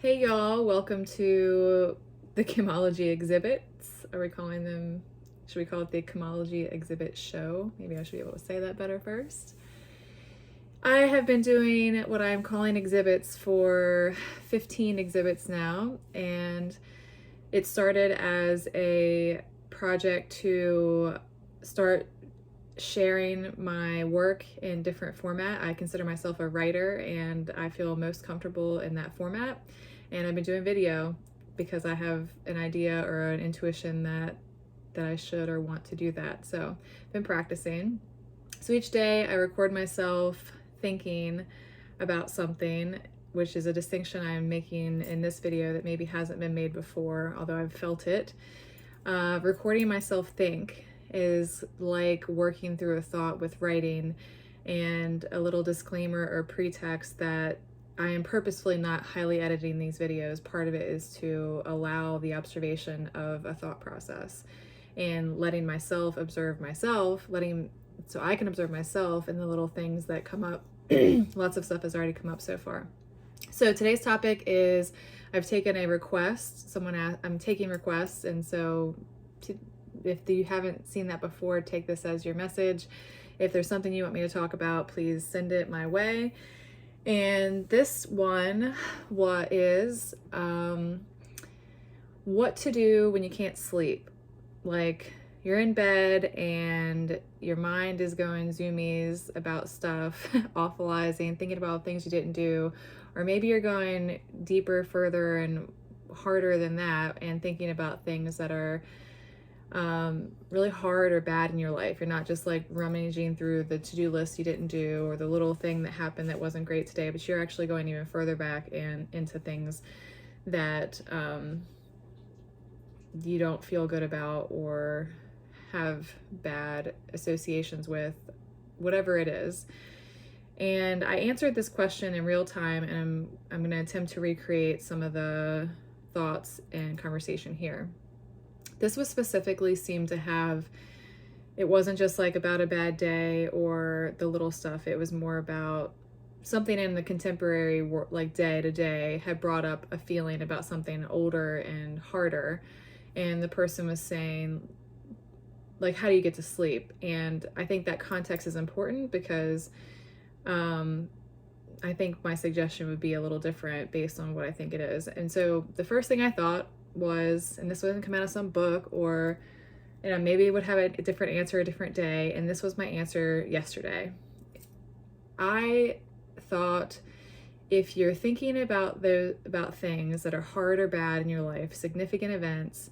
Hey y'all, welcome to the Chemology exhibits. Are we calling them, should we call it the Chemology exhibit show? Maybe I should be able to say that better first. I have been doing what I'm calling exhibits for 15 exhibits now, and it started as a project to start sharing my work in different format. I consider myself a writer and I feel most comfortable in that format. And I've been doing video because I have an idea or an intuition that I should or want to do that. So I've been practicing. So each day I record myself thinking about something, which is a distinction I'm making in this video that maybe hasn't been made before, although I've felt it. Recording myself think is like working through a thought with writing, and a little disclaimer or pretext that I am purposefully not highly editing these videos. Part of it is to allow the observation of a thought process and letting myself observe myself, so I can observe myself and the little things that come up. Lots of stuff has already come up so far. So today's topic is, I've taken a request. I'm taking requests, and so if you haven't seen that before, take this as your message. If there's something you want me to talk about, please send it my way. And this one is what to do when you can't sleep. Like, you're in bed and your mind is going zoomies about stuff, awfulizing, thinking about things you didn't do, or maybe you're going deeper, further, and harder than that and thinking about things that are really hard or bad in your life. You're not just like rummaging through the to-do list you didn't do or the little thing that happened that wasn't great today, but you're actually going even further back and into things that you don't feel good about or have bad associations with, whatever it is. And I answered this question in real time, and I'm going to attempt to recreate some of the thoughts and conversation here. This was specifically seemed to have, it wasn't just like about a bad day or the little stuff. It was more about something in the contemporary world, like day to day, had brought up a feeling about something older and harder. And the person was saying, like, how do you get to sleep? And I think that context is important because I think my suggestion would be a little different based on what I think it is. And so the first thing I thought was, and this wouldn't come out of some book, or maybe it would have a different answer a different day, and this was my answer yesterday. I thought, if you're thinking about things that are hard or bad in your life, significant events,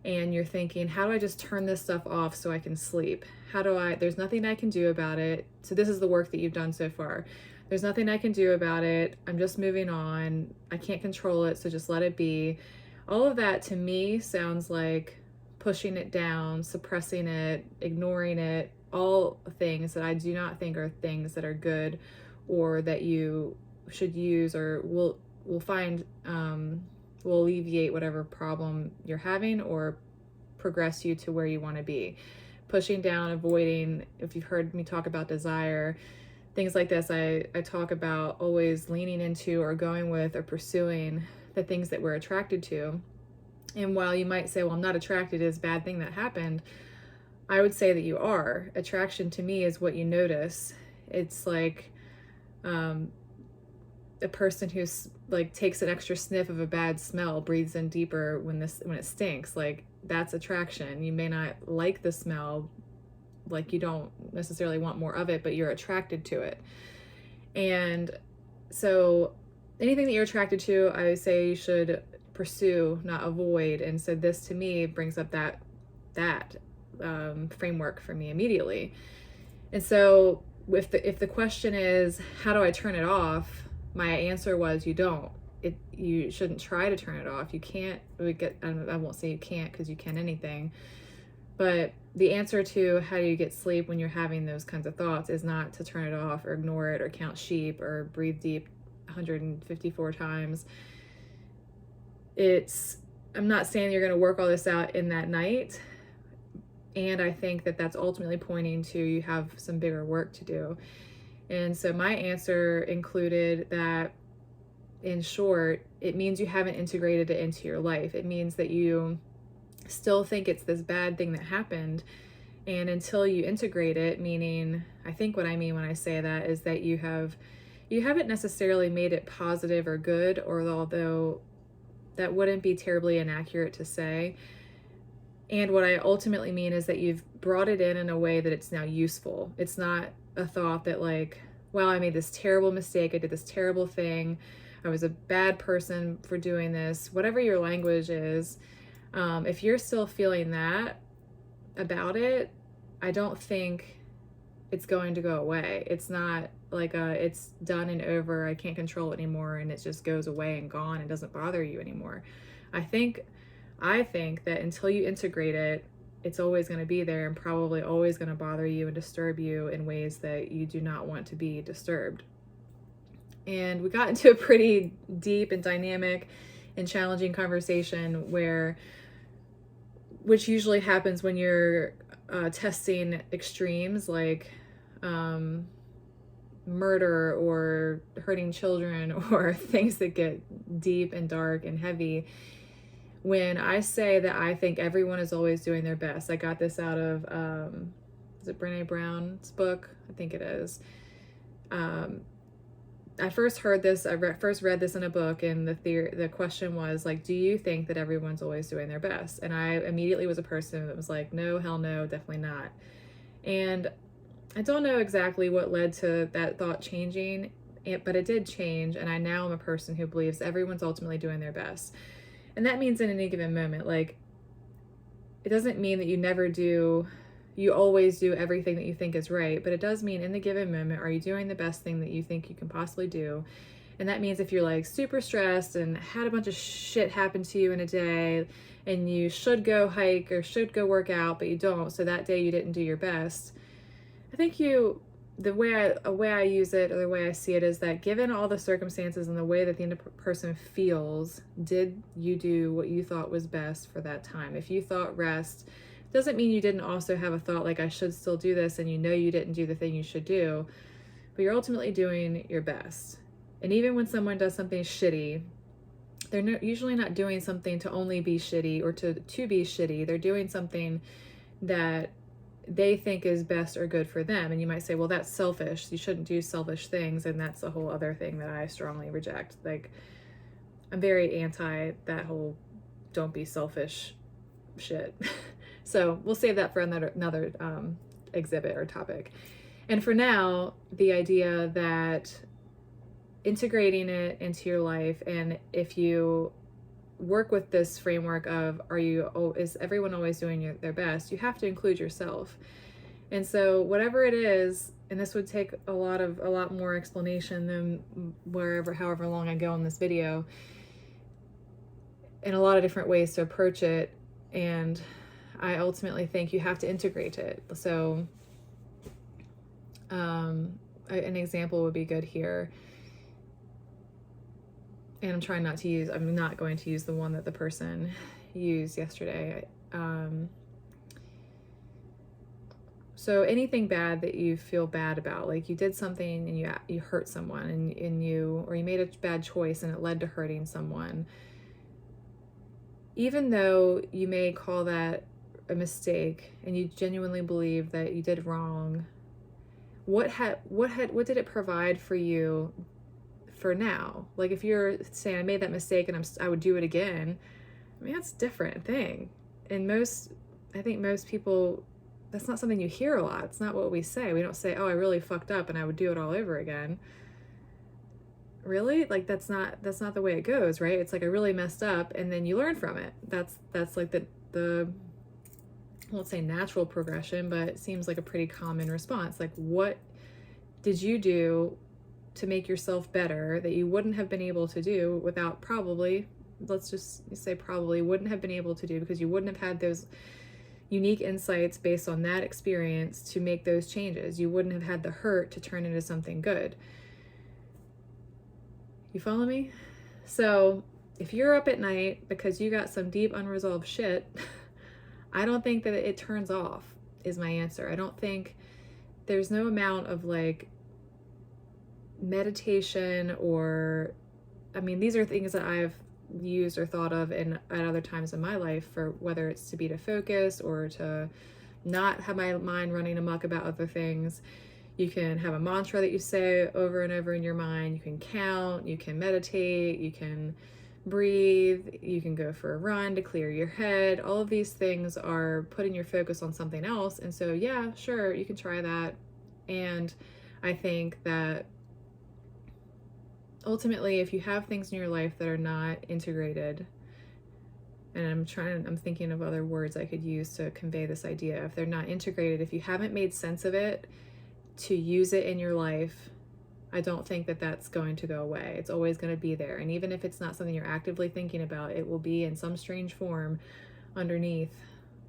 and you're thinking, how do I just turn this stuff off so I can sleep? There's nothing I can do about it. So this is the work that you've done so far. There's nothing I can do about it. I'm just moving on. I can't control it, so just let it be. All of that to me sounds like pushing it down, suppressing it, ignoring it, all things that I do not think are things that are good or that you should use or will find will alleviate whatever problem you're having or progress you to where you want to be. Pushing down, avoiding, if you've heard me talk about desire, things like this, I talk about always leaning into or going with or pursuing the things that we're attracted to. And while you might say, well, I'm not attracted to this bad thing that happened, I would say that you are. Attraction to me is what you notice. It's like a person who's like takes an extra sniff of a bad smell, breathes in deeper when it stinks. Like, that's attraction. You may not like the smell, like you don't necessarily want more of it, but you're attracted to it. And so anything that you're attracted to, I would say you should pursue, not avoid. And so this to me brings up that framework for me immediately. And so if the question is, how do I turn it off? My answer was, you don't. You shouldn't try to turn it off. You can't. I won't say you can't, because you can anything. But the answer to how do you get sleep when you're having those kinds of thoughts is not to turn it off or ignore it or count sheep or breathe deep 154 times. I'm not saying you're going to work all this out in that night. And I think that that's ultimately pointing to you have some bigger work to do. And so my answer included that in short, it means you haven't integrated it into your life. It means that you still think it's this bad thing that happened. And until you integrate it, meaning, I think what I mean when I say that is that you haven't necessarily made it positive or good, or although that wouldn't be terribly inaccurate to say. And what I ultimately mean is that you've brought it in a way that it's now useful. It's not a thought that like, well, I made this terrible mistake. I did this terrible thing. I was a bad person for doing this. Whatever your language is, if you're still feeling that about it, I don't think it's going to go away. It's not like it's done and over, I can't control it anymore, and it just goes away and gone and doesn't bother you anymore. I think that until you integrate it, it's always going to be there and probably always going to bother you and disturb you in ways that you do not want to be disturbed. And we got into a pretty deep and dynamic and challenging conversation which usually happens when you're testing extremes like murder or hurting children or things that get deep and dark and heavy. When I say that I think everyone is always doing their best, I got this out of, is it Brene Brown's book? I think it is. I first heard this, first read this in a book, and the question was like, do you think that everyone's always doing their best? And I immediately was a person that was like, no, hell no, definitely not. And I don't know exactly what led to that thought changing, but it did change, and I now am a person who believes everyone's ultimately doing their best. And that means in any given moment, like, it doesn't mean that you always do everything that you think is right, but it does mean in the given moment, are you doing the best thing that you think you can possibly do? And that means if you're like super stressed and had a bunch of shit happen to you in a day and you should go hike or should go work out, but you don't, so that day you didn't do your best. I think the way I use it, or the way I see it, is that given all the circumstances and the way that the person feels, did you do what you thought was best for that time? If you thought rest, doesn't mean you didn't also have a thought like, I should still do this, and you know you didn't do the thing you should do, but you're ultimately doing your best. And even when someone does something shitty, they're usually not doing something to only be shitty or to be shitty. They're doing something that they think is best or good for them. And you might say, well, that's selfish. You shouldn't do selfish things. And that's a whole other thing that I strongly reject. Like, I'm very anti that whole don't be selfish shit. So we'll save that for another exhibit or topic. And for now, the idea that integrating it into your life, and if you work with this framework of is everyone always doing their best, you have to include yourself. And so whatever it is, and this would take a lot more explanation than however long I go in this video, and a lot of different ways to approach it. And I ultimately think you have to integrate it. So an example would be good here. And I'm not going to use the one that the person used yesterday. So anything bad that you feel bad about, like you did something and you hurt someone or you made a bad choice and it led to hurting someone. Even though you may call that a mistake and you genuinely believe that you did wrong, what did it provide for you for now? Like, if you're saying I made that mistake and I would do it again, I mean, that's a different thing. And I think most people, that's not something you hear a lot. It's not what we say. We don't say, oh, I really fucked up and I would do it all over again. Really? Like, that's not the way it goes, right? It's like, I really messed up, and then you learn from it. That's like the I won't say natural progression, but it seems like a pretty common response. Like, what did you do to make yourself better that you wouldn't have been able to do without probably, let's just say probably wouldn't have been able to do, because you wouldn't have had those unique insights based on that experience to make those changes. You wouldn't have had the hurt to turn into something good. You follow me? So if you're up at night because you got some deep unresolved shit, I don't think that it turns off, is my answer. I don't think there's no amount of like meditation or I mean, these are things that I've used or thought of at other times in my life, for whether it's to be to focus or to not have my mind running amok about other things. You can have a mantra that you say over and over in your mind. You can count, you can meditate, you can breathe, you can go for a run to clear your head. All of these things are putting your focus on something else. And so, yeah, sure, you can try that. And I think that ultimately, if you have things in your life that are not integrated, and I'm thinking of other words I could use to convey this idea. If they're not integrated, if you haven't made sense of it to use it in your life, I don't think that that's going to go away. It's always going to be there. And even if it's not something you're actively thinking about, it will be in some strange form underneath,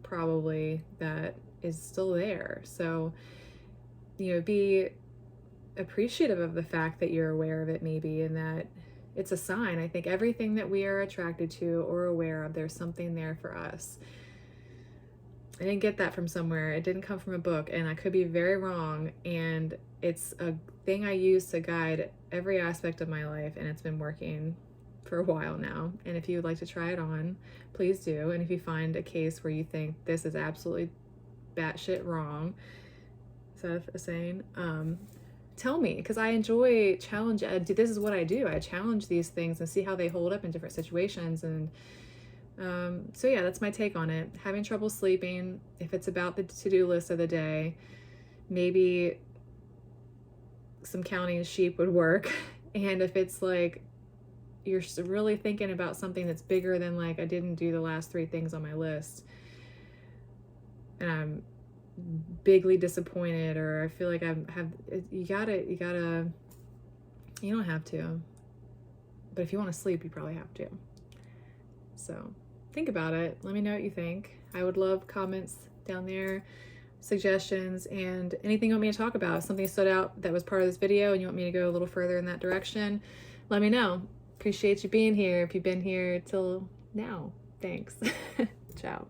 probably, that is still there. So, be appreciative of the fact that you're aware of it, maybe, and that it's a sign. I think everything that we are attracted to or aware of, there's something there for us. I didn't get that from somewhere. It didn't come from a book, and I could be very wrong. And it's a thing I use to guide every aspect of my life, and it's been working for a while now. And if you would like to try it on, please do. And if you find a case where you think this is absolutely batshit wrong, is that a saying? Tell me, because I enjoy challenge. This is what I do. I challenge these things and see how they hold up in different situations. And so yeah, that's my take on it. Having trouble sleeping, if it's about the to-do list of the day, maybe some counting sheep would work. And if it's like you're really thinking about something that's bigger than, like, I didn't do the last 3 things on my list, and I'm bigly disappointed, or I feel like you don't have to, but if you want to sleep, you probably have to. So think about it. Let me know what you think. I would love comments down there, suggestions, and anything you want me to talk about. If something stood out that was part of this video and you want me to go a little further in that direction, let me know. Appreciate you being here. If you've been here till now, thanks. Ciao.